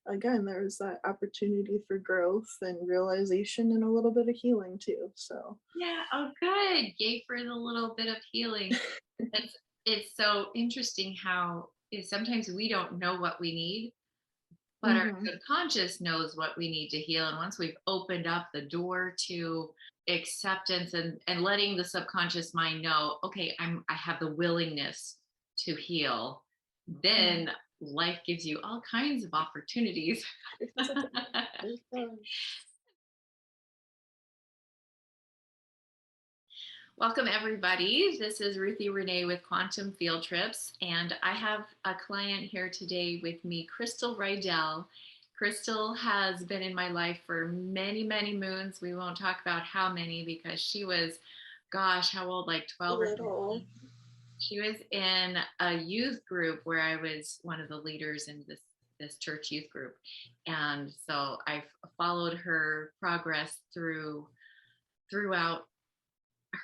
again, there was that opportunity for growth and realization and a little bit of healing too. So, Yeah. Oh, good. Yay for the little bit of healing. It's so interesting how sometimes we don't know what we need, but our hmm subconscious knows what we need to heal. And once we've opened up the door to acceptance and letting the subconscious mind know, okay, I have the willingness to heal, then life gives you all kinds of opportunities. it does. Welcome, everybody. This is Ruthie Renee with Quantum Field Trips, and I have a client here today with me, Cristal Rydell. Cristal has been in my life for many, many moons. We won't talk about how many because she was, gosh, how old? Like 12 or Little. 13. She was in a youth group where I was one of the leaders in this church youth group, and so I've followed her progress throughout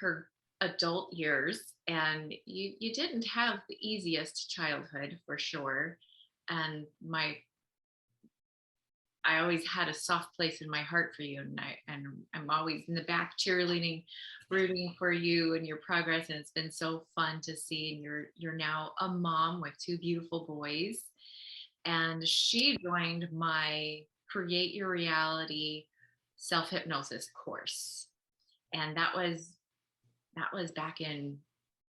her adult years, and you didn't have the easiest childhood for sure. And my I always had a soft place in my heart for you, and I'm always in the back cheerleading, rooting for you and your progress. And it's been so fun to see. And you're now a mom with two beautiful boys, and she joined my Create Your Reality self hypnosis course, and that was back in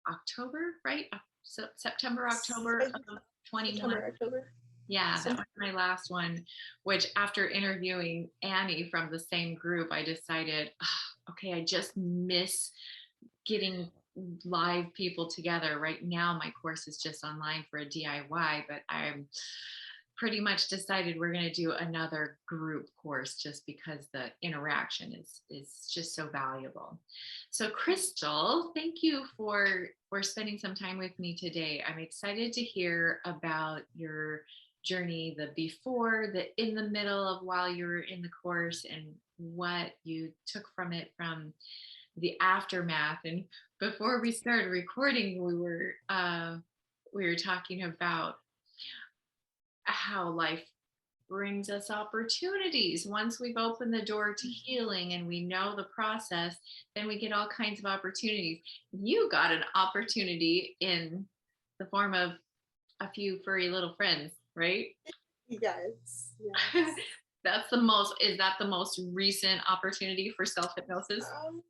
October, right? So September, October I think of 21. September, October. Yeah, that Some was my last one, which after interviewing Annie from the same group, I decided, okay, I just miss getting live people together. Right now, my course is just online for a DIY, but I'm pretty much decided we're going to do another group course just because the interaction is just so valuable. So Cristal, thank you for spending some time with me today. I'm excited to hear about your journey, the before, the in the middle of while you were in the course, and what you took from it, from the aftermath. And before we started recording, we were talking about how life brings us opportunities. Once we've opened the door to healing and we know the process, then we get all kinds of opportunities. You got an opportunity in the form of a few furry little friends, right? yes, yes. Is that the most recent opportunity for self hypnosis? Um,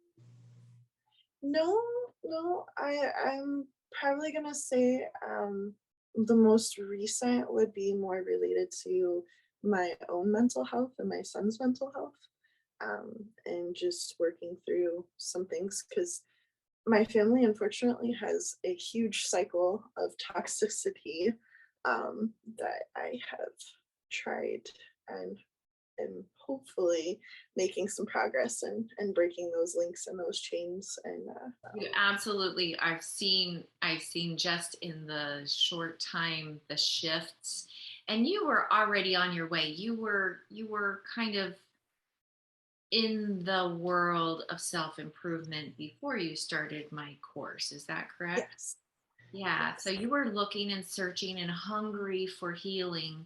no, no. I'm probably gonna say the most recent would be more related to my own mental health and my son's mental health, and just working through some things because my family unfortunately has a huge cycle of toxicity that I have tried and am hopefully making some progress and breaking those links and those chains and You absolutely. I've seen just in the short time the shifts, and you were already on your way. You were kind of in the world of self improvement before you started my course. Is that correct? yes, Yeah. So yes, you were looking and searching and hungry for healing,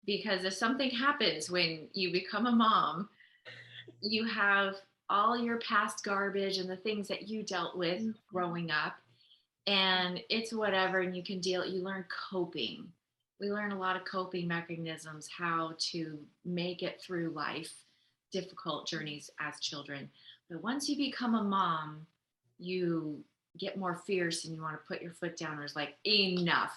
because if something happens when you become a mom, you have all your past garbage and the things that you dealt with mhm, growing up, and it's whatever, and you learn coping. We learn a lot of coping mechanisms, how to make it through life, difficult journeys as children. But once you become a mom, you get more fierce and you want to put your foot down. It's like, enough,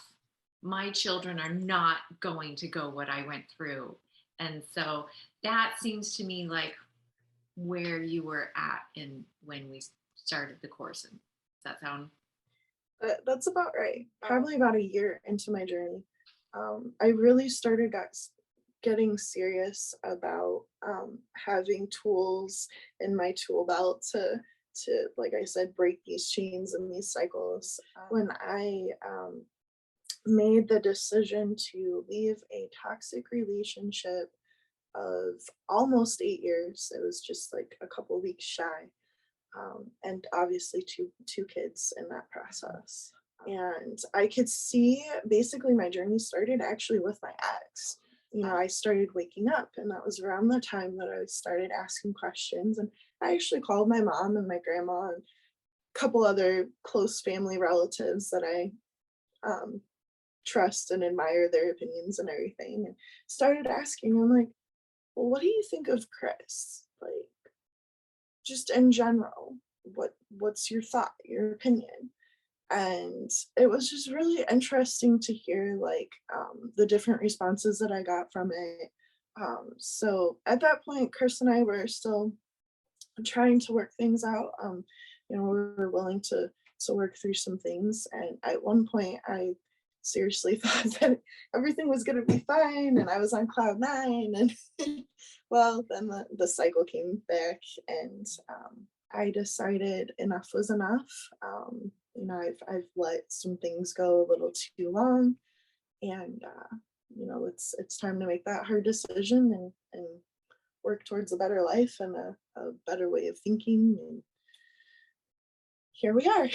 my children are not going to go what I went through. And so that seems to me like where you were at in when we started the course. And does that sound? that's about right. Probably about a year into my journey, I really getting serious about having tools in my tool belt to like I said break these chains and these cycles. When I made the decision to leave a toxic relationship of almost 8 years, it was just like a couple weeks shy, and obviously two kids in that process. And I could see basically my journey started actually with my ex. I started waking up, and that was around the time that I started asking questions. And I actually called my mom and my grandma and a couple other close family relatives that I um, trust and admire their opinions and everything, and started asking. I'm like, well, what do you think of Chris? Like, just in general, what's your thought, your opinion? And it was just really interesting to hear like the different responses that I got from it. So at that point, Chris and I were still trying to work things out. We were willing to work through some things, and at one point, I seriously thought that everything was going to be fine, and I was on cloud nine. And well, then the cycle came back, and I decided enough was enough. I've let some things go a little too long, and it's time to make that hard decision and work towards a better life and a better way of thinking. And here we are.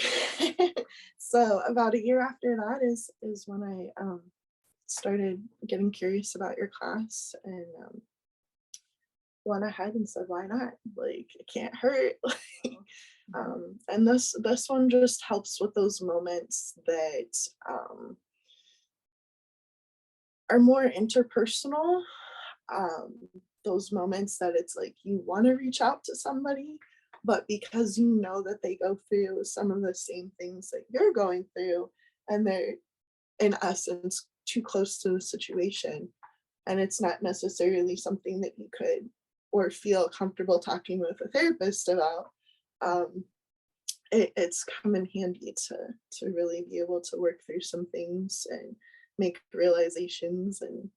So about a year after that is when I started getting curious about your class, and went ahead and said, why not? Like, it can't hurt. And this one just helps with those moments that are more interpersonal. um, those moments that it's like you want to reach out to somebody, but because you know that they go through some of the same things that you're going through, and they're in essence too close to the situation, and it's not necessarily something that you could or feel comfortable talking with a therapist about. um, it's come in handy to really be able to work through some things and make realizations, and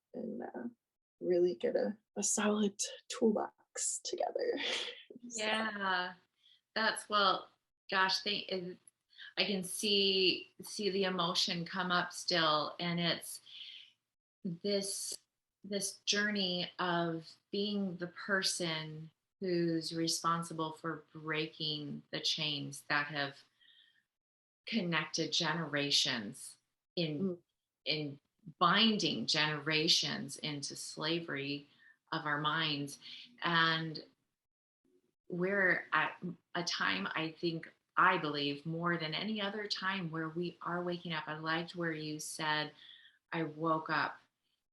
really get a solid toolbox together. So Yeah, that's well, gosh, I can see the emotion come up still, and it's this this journey of being the person who's responsible for breaking the chains that have connected generations in mm, in binding generations into slavery of our minds. And we're at a time, I believe more than any other time, where we are waking up. I liked where you said I woke up,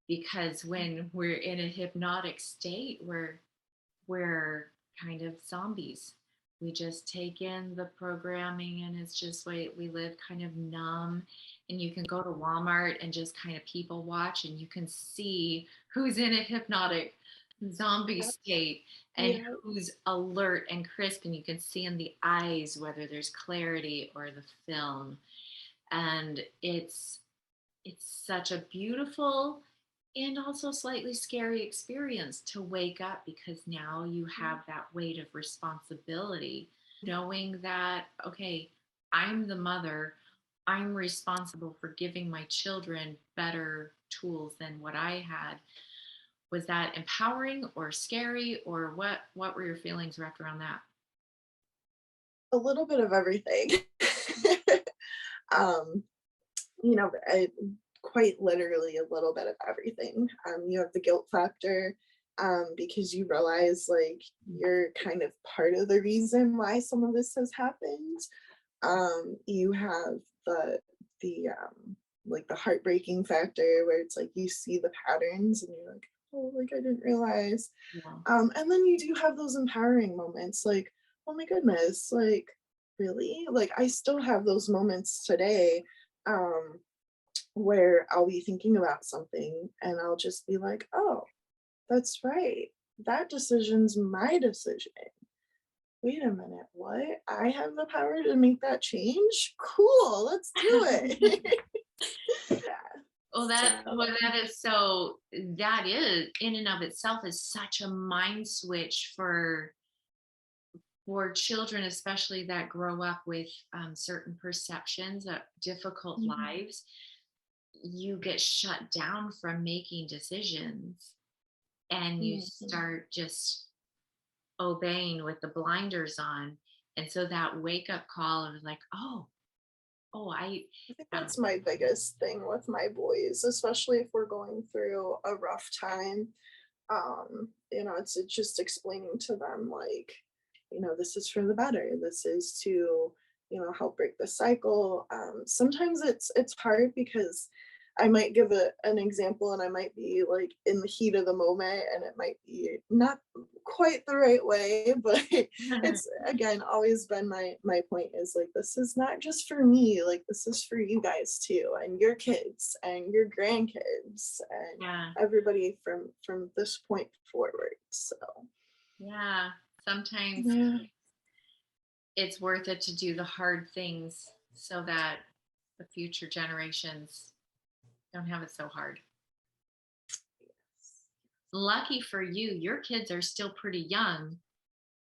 because when we're in a hypnotic state, we're kind of zombies. We just take in the programming, and it's just we live kind of numb. And you can go to Walmart and just kind of people watch, and you can see who's in a hypnotic zombie yeah, state and yeah. who's alert and crisp, and you can see in the eyes whether there's clarity or the film. And it's such a beautiful and also slightly scary experience to wake up, because now you have that weight of responsibility, knowing that, okay, I'm the mother, I'm responsible for giving my children better tools than what I had. Was that empowering or scary, or what were your feelings wrapped around that? A little bit of everything. um, quite literally a little bit of everything. You have the guilt factor, because you realize like you're kind of part of the reason why some of this has happened. You have the like the heartbreaking factor, where it's like you see the patterns and you're like, oh, like I didn't realize. Yeah. And then you do have those empowering moments, like, oh my goodness, like really, like I still have those moments today, um, where I'll be thinking about something and I'll just be like, oh, that's right. That decision's my decision. Wait a minute, what? I have the power to make that change? Cool, let's do it. Yeah. Well, So, that is in and of itself is such a mind switch for children, especially that grow up with certain perceptions of difficult mhm, lives. You get shut down from making decisions, and you mhm, start just obeying with the blinders on. And so that wake up call of like, oh, Oh, I I think um, that's my biggest thing with my boys, especially if we're going through a rough time. It's just explaining to them, like, this is for the better. This is to, help break the cycle. Sometimes it's hard because I might give an example and I might be like in the heat of the moment and it might be not quite the right way, but it's again always been my point is like this is not just for me, like this is for you guys too and your kids and your grandkids and yeah, everybody from this point forward. So yeah. Sometimes yeah. it's worth it to do the hard things so that the future generations don't have it so hard. Lucky for you, your kids are still pretty young.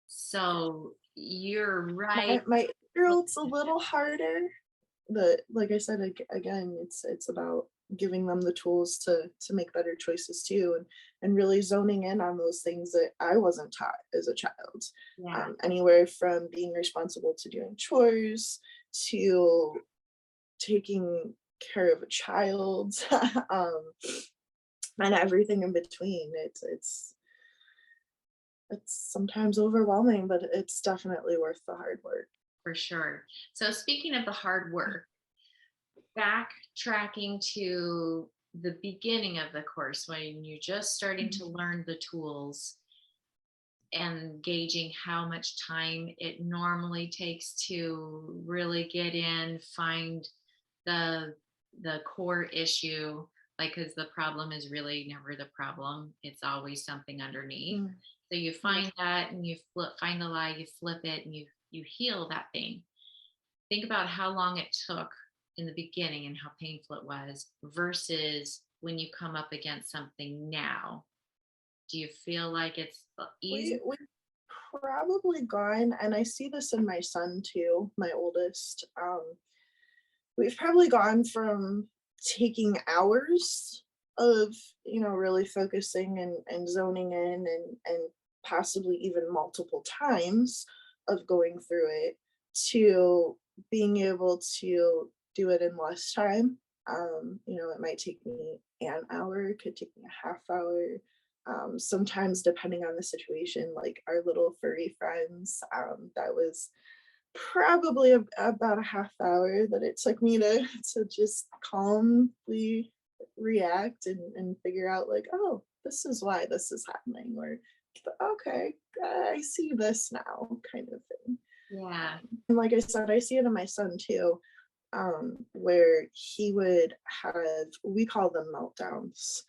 So you're right. My 8-year-old's a little harder, but like I said again, it's about giving them the tools to make better choices too, and really zoning in on those things that I wasn't taught as a child. Yeah, Anywhere from being responsible to doing chores to taking care of a child, and everything in between. It's sometimes overwhelming, but it's definitely worth the hard work. for sure. So speaking of the hard work, backtracking to the beginning of the course when you're just starting to Mhm. learn the tools and gauging how much time it normally takes to really get in, find the core issue, like because the problem is really never the problem, it's always something underneath. Mm, So you yeah. find that and you find the lie, you flip it, and you heal that thing. Think about how long it took in the beginning and how painful it was versus when you come up against something now. Do you feel like it's easy? We probably gone, and I see this in my son too, my oldest. We've probably gone from taking hours of, really focusing and zoning in and possibly even multiple times of going through it to being able to do it in less time. It might take me an hour, it could take me a half hour. Sometimes, depending on the situation, like our little furry friends, that was probably about a half hour that it took me to just calmly react and figure out like, oh, this is why this is happening, or okay, I see this now, kind of thing. Yeah. And like I said, I see it in my son too, where he would have, we call them meltdowns.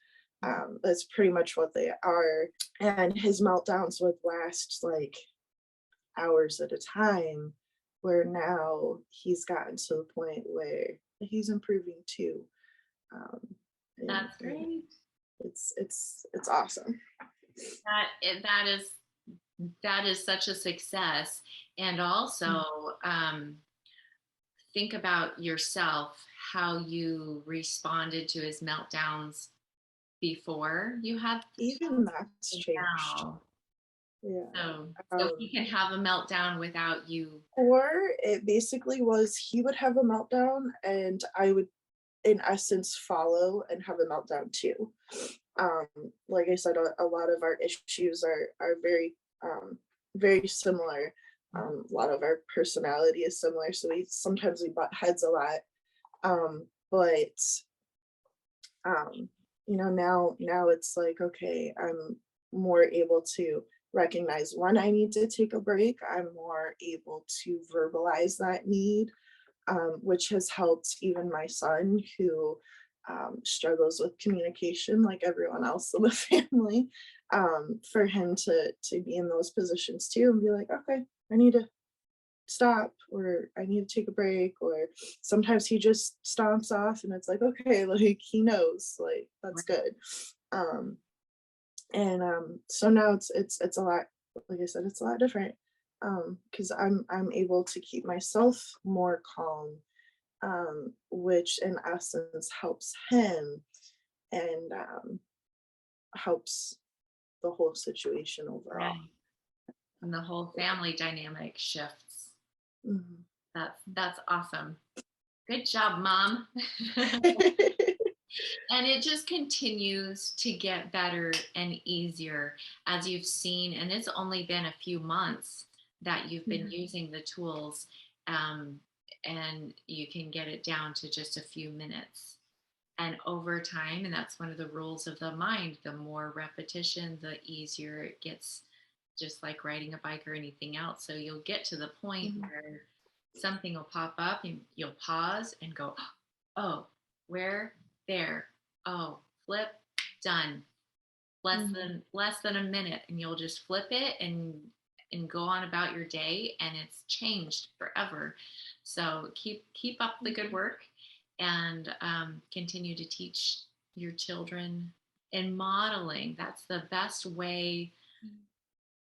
That's pretty much what they are. And his meltdowns would last like hours at a time, where now he's gotten to the point where he's improving too. Um, and, That's and great. it's awesome. That is such a success. And Mm. also, think about yourself, how you responded to his meltdowns before you had the Even that's child changed. now. Yeah. So he can have a meltdown without you. Or it basically was he would have a meltdown and I would in essence follow and have a meltdown too. Um, like I said, a lot of our issues are very similar. A lot of our personality is similar, so we butt heads a lot. But now it's like, okay, I'm more able to recognize when I need to take a break. I'm more able to verbalize that need, which has helped even my son who struggles with communication like everyone else in the family, for him to be in those positions too and be like, okay, I need to stop, or I need to take a break, or sometimes he just stomps off and it's like, okay, like he knows, like that's good. Um and So now it's a lot, like I said, it's a lot different. Because I'm able to keep myself more calm, which in essence helps him and helps the whole situation overall. Right. And the whole family dynamic shifts. Mhm. That's awesome. Good job, mom. And it just continues to get better and easier as you've seen. And it's only been a few months that you've been Yeah. using the tools, um, and you can get it down to just a few minutes. And over time, and that's one of the rules of the mind, the more repetition, the easier it gets, just like riding a bike or anything else. So you'll get to the point Mhm. where something will pop up and you'll pause and go, oh, where? There. Oh, flip, done. Mhm. Less than a minute, and you'll just flip it and go on about your day, and it's changed forever. So keep up the good Mhm. work, and continue to teach your children. And modeling, that's the best way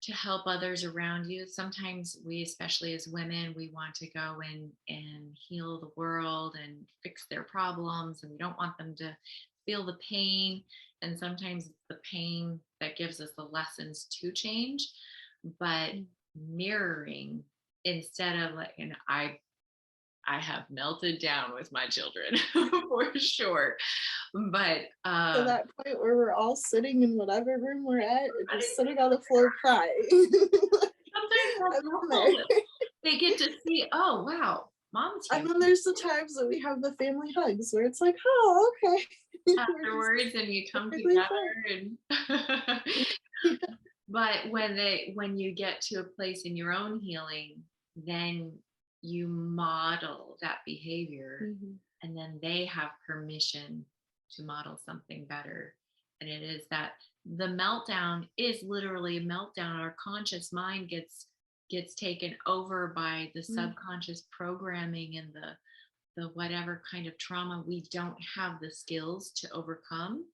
to help others around you. Sometimes we, especially as women, we want to go and heal the world and fix their problems, and we don't want them to feel the pain. And sometimes it's the pain that gives us the lessons to change. But Mhm. mirroring, instead of like, and I have melted down with my children for sure. But To that point where we're all sitting in whatever room we're at, and everybody just sitting on the floor crying. sometimes that's I've been helpful. there. They get to see, oh wow, mom's And here then there's the times that we have the family hugs where it's like, oh, okay. We're just afterwards and you come perfectly fine. together and but when you get to a place in your own healing, then you model that behavior, Mhm. and then they have permission to model something better. And it is that the meltdown is literally a meltdown. Our conscious mind gets taken over by the Mhm. subconscious programming and the whatever kind of trauma we don't have the skills to overcome.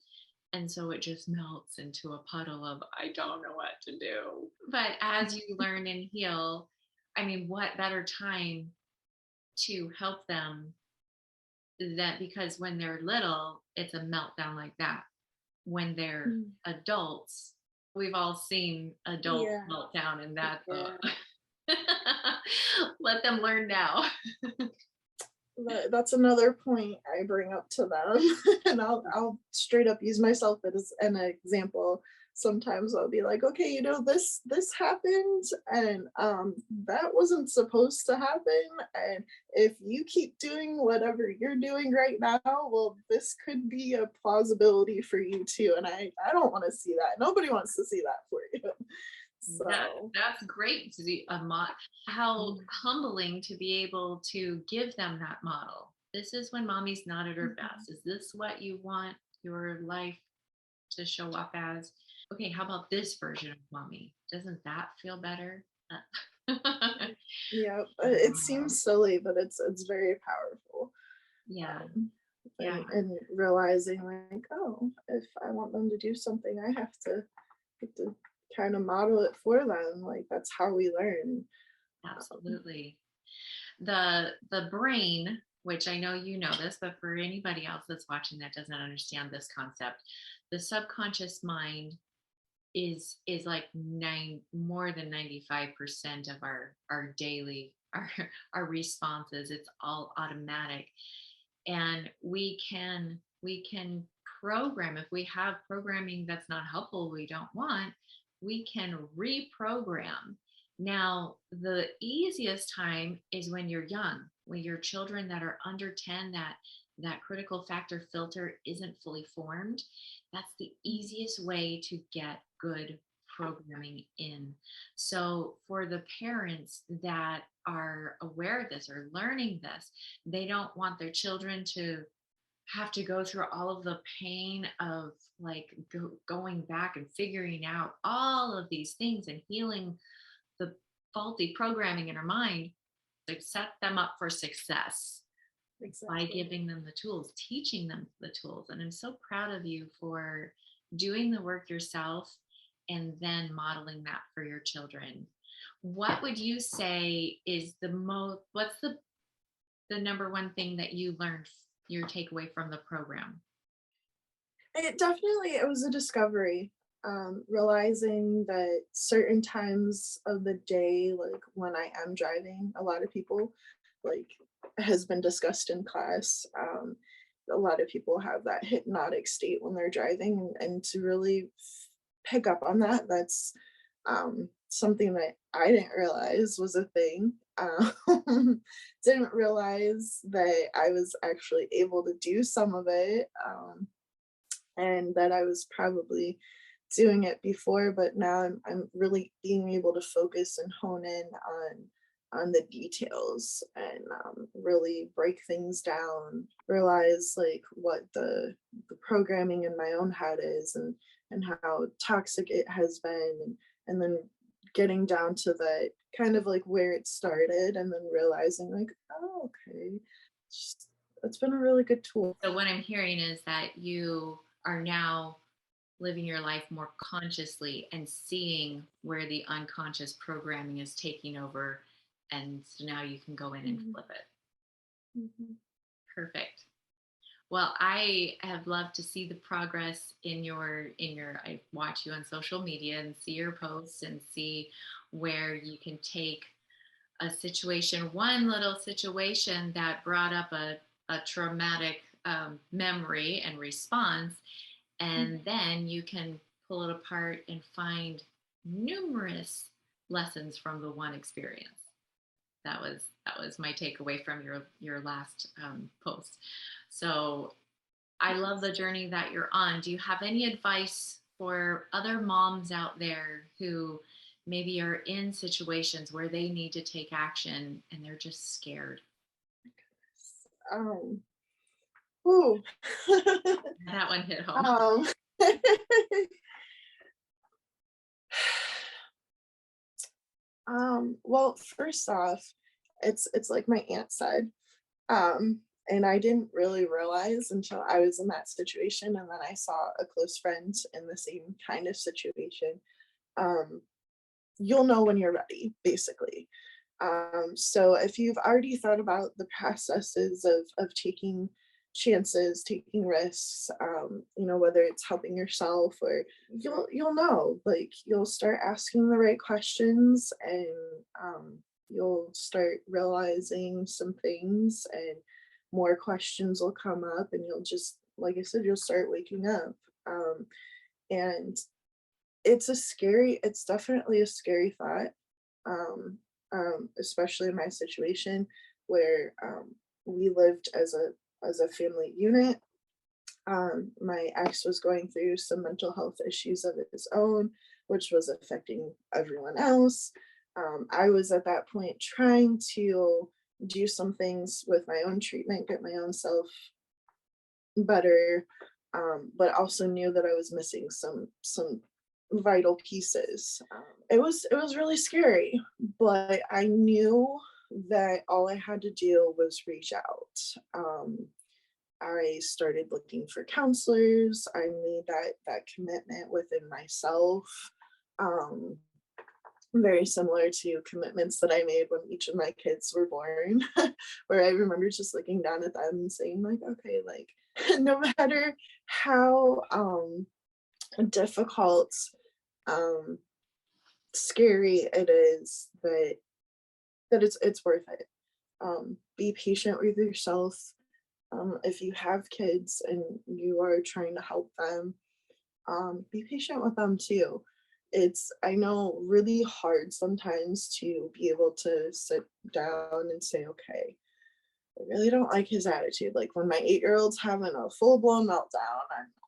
And so it just melts into a puddle of, I don't know what to do. But as you learn and heal, I mean, what better time to help them, that because when they're little, it's a meltdown like that. When they're Mhm. adults, we've all seen adults Yeah, meltdown, and that's yeah. let them learn now. That's another point I bring up to them, and I'll straight up use myself as an example. Sometimes I'll be like, okay, this happened, and that wasn't supposed to happen, and if you keep doing whatever you're doing right now, well, this could be a plausibility for you too, and I don't want to see that. Nobody wants to see that for you. That So. that's great to see a how Mhm. humbling to be able to give them that model. This is when mommy's not at her Mhm. best. Is this what you want your life to show up as? Okay, how about this version of mommy? Doesn't that feel better? Yeah, it seems silly, but it's very powerful. Yeah, Um, yeah, and realizing like, oh, if I want them to do something, I have to kind of model it for them. Like that's how we learn. Um, absolutely. The brain, which I know you know this, but for anybody else that's watching that doesn't understand this concept, the subconscious mind is like more than 95% of our daily our responses. It's all automatic, and we can program. If we have programming that's not helpful, we don't want, we can reprogram. Now the easiest time is when you're young, when your children that are under 10, that critical factor filter isn't fully formed. That's the easiest way to get good programming in. So for the parents that are aware of this or learning this, they don't want their children to have to go through all of the pain of like going back and figuring out all of these things and healing the faulty programming in our mind. To set them up for success by exactly. giving them the tools, teaching them the tools. And I'm so proud of you for doing the work yourself and then modeling that for your children. What would you say is what's the number one thing that you learned, your takeaway from the program? It was a discovery. Realizing that certain times of the day, like when I am driving, a lot of people like has been discussed in class. A lot of people have that hypnotic state when they're driving, and to really pick up on that, that's something that I didn't realize was a thing. Didn't realize that I was actually able to do some of it, and that I was probably doing it before, but now I'm really being able to focus and hone in on the details, and really break things down, realize like what the programming in my own head is, and how toxic it has been, and then getting down to the kind of like where it started, and then realizing like, oh, okay, it's, it's been a really good tool. So what I'm hearing is that you are now living your life more consciously and seeing where the unconscious programming is taking over. And so now you can go in and Mhm, flip it. mhm. Perfect. Well, I have loved to see the progress in your I watch you on social media and see your posts and see where you can take a situation, one little situation that brought up a traumatic memory and response, and Mhm. then you can pull it apart and find numerous lessons from the one experience. That was my takeaway from your last post. So I love the journey that you're on. Do you have any advice for other moms out there who maybe are in situations where they need to take action and they're just scared? Um, ooh. That one hit home. um, well, first off, it's like my aunt said, and I didn't really realize until I was in that situation, and then I saw a close friend in the same kind of situation. Um, you'll know when you're ready, basically. So if you've already thought about the processes of taking chances, taking risks, whether it's helping yourself, or you'll know, like you'll start asking the right questions, and you'll start realizing some things, and more questions will come up, and you'll just, like I said, you'll start waking up. And it's definitely a scary thought, especially in my situation where we lived as a family unit. My ex was going through some mental health issues of his own, which was affecting everyone else. I was at that point trying to do some things with my own treatment, get my own self better, but also knew that I was missing some vital pieces. It was really scary, but I knew that all I had to do was reach out. I started looking for counselors. I made that commitment within myself. Um, Very similar to commitments that I made when each of my kids were born, where I remember just looking down at them and saying, like, okay, like, no matter how difficult, um, scary it is, that it's worth it. Be patient with yourself. If you have kids and you are trying to help them, be patient with them too. It's, I know, really hard sometimes to be able to sit down and say, okay, I really don't like his attitude. Like when my 8 year old's having a full blown meltdown,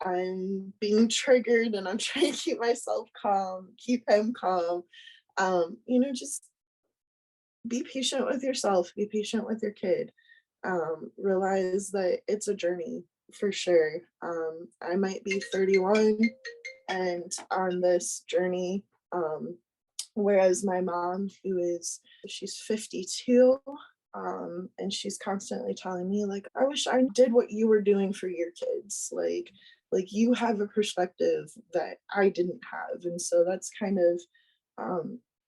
I'm being triggered, and I'm trying to keep myself calm, keep him calm. Just be patient with yourself, be patient with your kid. Realize that it's a journey for sure. I might be 31 and on this journey, whereas my mom, she's 52, and she's constantly telling me like, I wish I did what you were doing for your kids. Like you have a perspective that I didn't have, and so that's kind of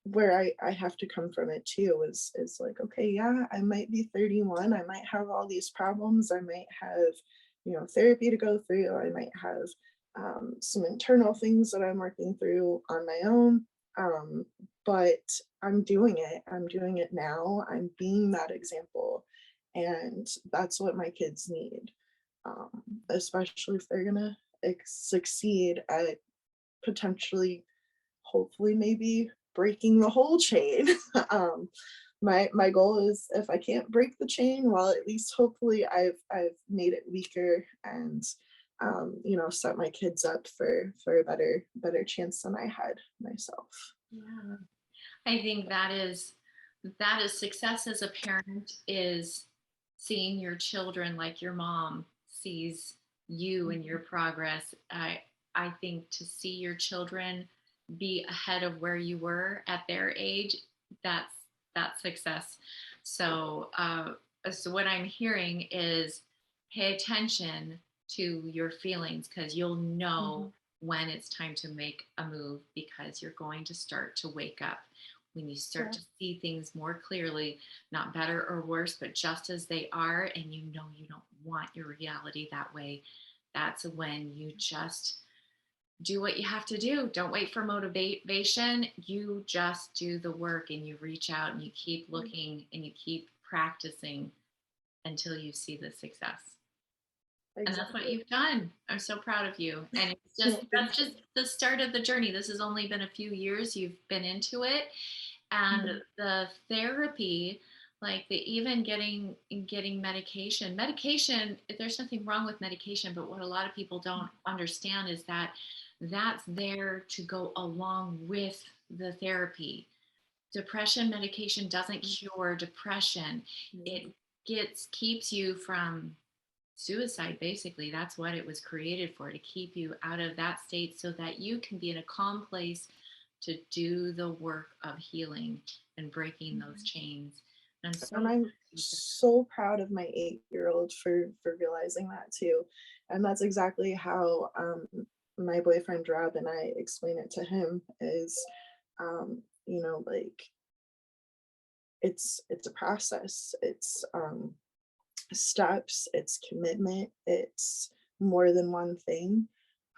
where I have to come from it too, is like, okay, yeah, I might be 31, I might have all these problems, I might have, therapy to go through, I might have some internal things that I'm working through on my own. Um, but I'm doing it. I'm doing it now. I'm being that example. And that's what my kids need, especially if they're gonna succeed at potentially, hopefully, maybe breaking the whole chain. um, my goal is, if I can't break the chain, well, at least hopefully I've made it weaker, and set my kids up for a better chance than I had myself. Yeah. I think that is success as a parent, is seeing your children like your mom sees you and your progress. I think to see your children be ahead of where you were at their age, that's that's success. So so what I'm hearing is pay attention to your feelings, because you'll know Mhm. when it's time to make a move, because you're going to start to wake up when you start Yeah, to see things more clearly, not better or worse, but just as they are, and you know you don't want your reality that way. That's when you just do what you have to do. Don't wait for motivation. You just do the work, and you reach out, and you keep mm, looking, and you keep practicing until you see the success. And that's what exactly. you've done. I'm so proud of you. And it's just No, thank that's just the start of the journey. This has only been a few years you've been into it. And you. the therapy, like the even getting medication, there's nothing wrong with medication, but what a lot of people don't understand is that that's there to go along with the therapy. Depression medication doesn't Mhm. cure depression. Mhm. It keeps you from suicide. Basically, that's what it was created for, to keep you out of that state so that you can be in a calm place to do the work of healing and breaking those Mhm. chains. And I'm so And glad I'm you've done so proud of my 8-year-old for realizing that too. And that's exactly how my boyfriend Rob and I explain it to him is, like, it's a process. It's steps, it's commitment, it's more than one thing.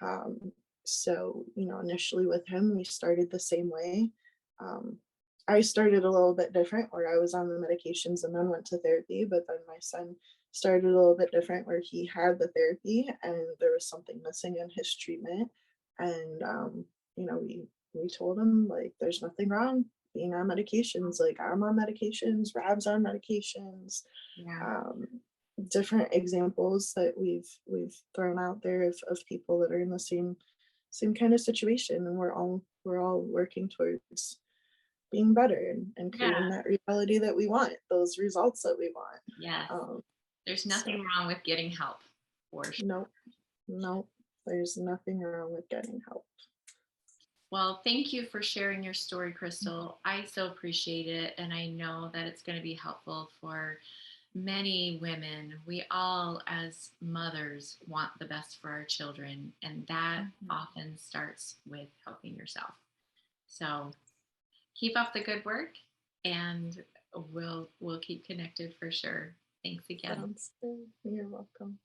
Um, so, initially with him, we started the same way. Um, I started a little bit different where I was on the medications and then went to therapy, but then my son started a little bit different where he had the therapy and there was something missing in his treatment. And, we told him, like, there's nothing wrong being on medications. Like, I'm on medications, Rab's on medications, it. Yeah. um, different examples that we've thrown out there of people that are in the same kind of situation, and we're all working towards being better and Yeah. creating that reality that we want, those results that we want. Yes. um, There's so nothing wrong with getting help, for sure. no, no, there's nothing wrong with getting help. Well, thank you for sharing your story, Crystal. I so appreciate it. And I know that it's going to be helpful for many women. We all, as mothers, want the best for our children. And that Mhm. often starts with helping yourself. So keep up the good work, and we'll keep connected for sure. Thanks again. Sounds good. You're welcome.